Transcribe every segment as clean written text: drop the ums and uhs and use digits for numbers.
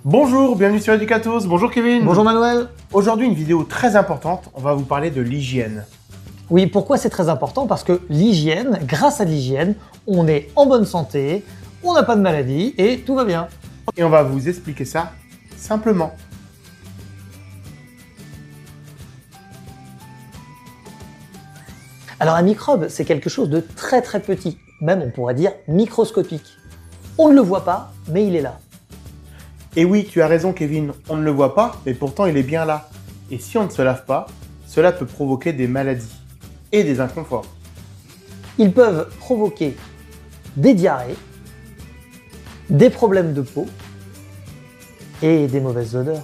Bonjour, bienvenue sur Educatos. Bonjour Kevin. Bonjour Manuel. Aujourd'hui, une vidéo très importante. On va vous parler de l'hygiène. Oui, pourquoi c'est très important? Parce que l'hygiène, grâce à l'hygiène, on est en bonne santé, on n'a pas de maladie et tout va bien. Et on va vous expliquer ça simplement. Alors un microbe, c'est quelque chose de très très petit, même on pourrait dire microscopique. On ne le voit pas, mais il est là. Et oui, tu as raison Kevin, on ne le voit pas, mais pourtant il est bien là. Et si on ne se lave pas, cela peut provoquer des maladies et des inconforts. Ils peuvent provoquer des diarrhées, des problèmes de peau et des mauvaises odeurs.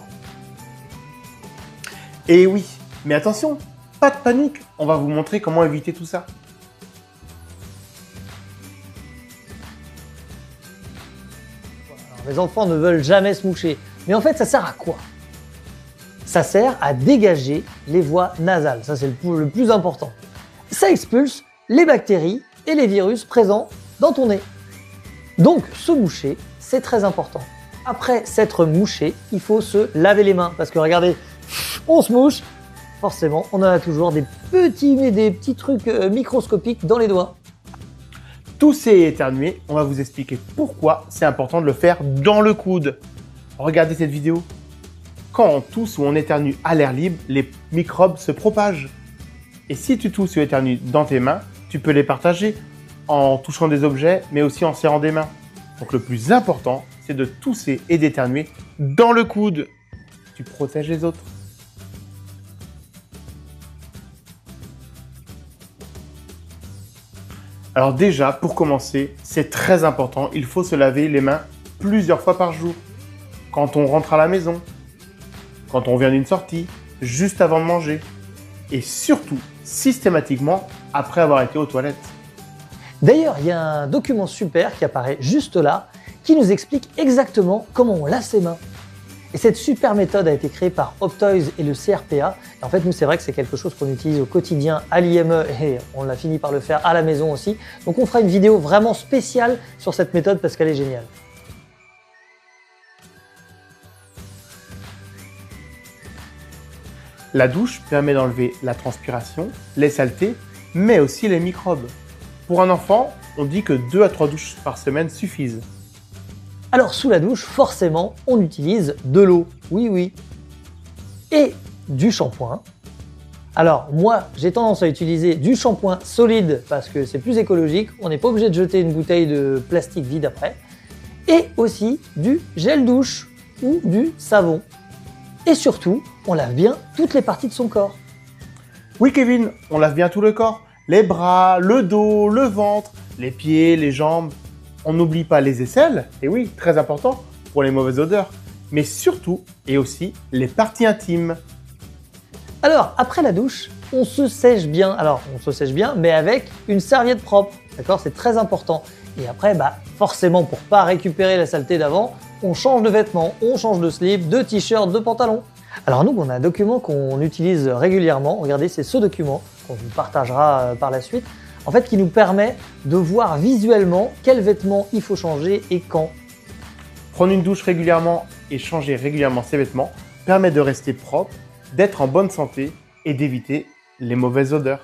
Et oui, mais attention, pas de panique, on va vous montrer comment éviter tout ça. Alors, les enfants ne veulent jamais se moucher, mais en fait ça sert à quoi? Ça sert à dégager les voies nasales, ça c'est le plus important. Ça expulse les bactéries et les virus présents dans ton nez. Donc se moucher, c'est très important. Après s'être mouché, il faut se laver les mains, parce que regardez, on se mouche, forcément on en a toujours des petits trucs microscopiques dans les doigts. Tousser et éternuer, on va vous expliquer pourquoi c'est important de le faire dans le coude. Regardez cette vidéo. Quand on tousse ou on éternue à l'air libre, les microbes se propagent. Et si tu tousses ou éternues dans tes mains, tu peux les partager en touchant des objets, mais aussi en serrant des mains. Donc le plus important, c'est de tousser et d'éternuer dans le coude. Tu protèges les autres. Alors déjà, pour commencer, c'est très important, il faut se laver les mains plusieurs fois par jour. Quand on rentre à la maison, quand on vient d'une sortie, juste avant de manger. Et surtout, systématiquement, après avoir été aux toilettes. D'ailleurs, il y a un document super qui apparaît juste là, qui nous explique exactement comment on lave ses mains. Et cette super méthode a été créée par Optoys et le CRPA. Et en fait, nous, c'est vrai que c'est quelque chose qu'on utilise au quotidien à l'IME et on l'a fini par le faire à la maison aussi. Donc on fera une vidéo vraiment spéciale sur cette méthode parce qu'elle est géniale. La douche permet d'enlever la transpiration, les saletés, mais aussi les microbes. Pour un enfant, on dit que 2 à 3 douches par semaine suffisent. Alors sous la douche, forcément, on utilise de l'eau, oui, et du shampoing. Alors moi, j'ai tendance à utiliser du shampoing solide parce que c'est plus écologique, on n'est pas obligé de jeter une bouteille de plastique vide après. Et aussi du gel douche ou du savon. Et surtout, on lave bien toutes les parties de son corps. Oui Kevin, on lave bien tout le corps. Les bras, le dos, le ventre, les pieds, les jambes. On n'oublie pas les aisselles, et oui, très important pour les mauvaises odeurs. Mais surtout, et aussi, les parties intimes. Alors, après la douche, on se sèche bien. Alors, on se sèche bien, mais avec une serviette propre. D'accord? C'est très important. Et après, forcément, pour pas récupérer la saleté d'avant, on change de vêtements, on change de slip, de t-shirt, de pantalon. Alors nous, on a un document qu'on utilise régulièrement. Regardez, c'est ce document qu'on vous partagera par la suite. En fait, qui nous permet de voir visuellement quels vêtements il faut changer et quand. Prendre une douche régulièrement et changer régulièrement ses vêtements permet de rester propre, d'être en bonne santé et d'éviter les mauvaises odeurs.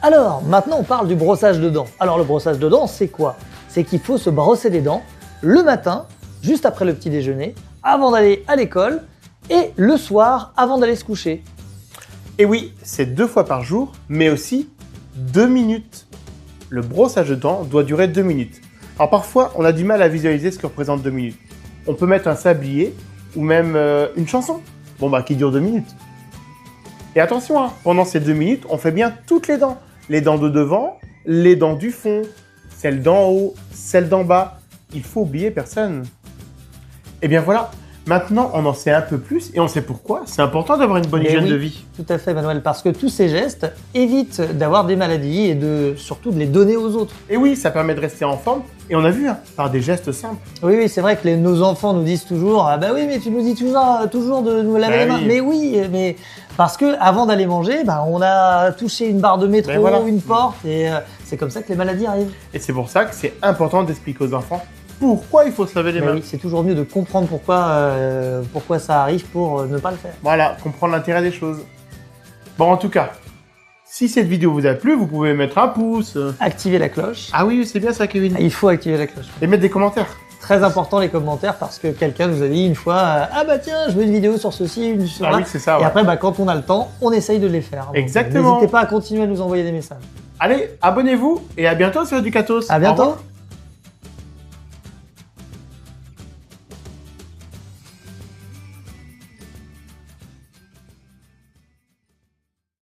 Alors, maintenant, on parle du brossage de dents. Alors, le brossage de dents, c'est quoi? C'est qu'il faut se brosser les dents le matin, juste après le petit déjeuner, avant d'aller à l'école, et le soir, avant d'aller se coucher. Et oui, c'est 2 fois par jour, mais aussi 2 minutes. Le brossage de dents doit durer 2 minutes. Alors parfois, on a du mal à visualiser ce que représente 2 minutes. On peut mettre un sablier ou même une chanson, qui dure 2 minutes. Et attention, pendant ces 2 minutes, on fait bien toutes les dents. Les dents de devant, les dents du fond, celles d'en haut, celles d'en bas. Il faut oublier personne. Et bien voilà. Maintenant, on en sait un peu plus et on sait pourquoi. C'est important d'avoir une bonne hygiène de vie. Tout à fait, Manuel, parce que tous ces gestes évitent d'avoir des maladies et surtout de les donner aux autres. Et oui, ça permet de rester en forme. Et on a vu, par des gestes simples. Oui, c'est vrai que nos enfants nous disent toujours « Ah bah oui, mais tu nous dis toujours de nous laver les mains. » Mais oui, mais parce que avant d'aller manger, on a touché une barre de métro, une porte, et C'est comme ça que les maladies arrivent. Et c'est pour ça que c'est important d'expliquer aux enfants pourquoi il faut se laver les Mais mains. oui, c'est toujours mieux de comprendre pourquoi ça arrive pour ne pas le faire. Voilà, comprendre l'intérêt des choses. Bon, en tout cas, si cette vidéo vous a plu, vous pouvez mettre un pouce. Activer la cloche. Ah oui, c'est bien ça, Kevin. Il faut activer la cloche. Et mettre des commentaires. Très important les commentaires parce que quelqu'un nous a dit une fois ah bah tiens, je veux une vidéo sur ceci, une sur Ah là. oui, c'est ça. Et Ouais. après, quand on a le temps, on essaye de les faire. Donc, Exactement. N'hésitez pas à continuer à nous envoyer des messages. Allez, abonnez-vous et à bientôt sur Educatos. À Au bientôt. revoir.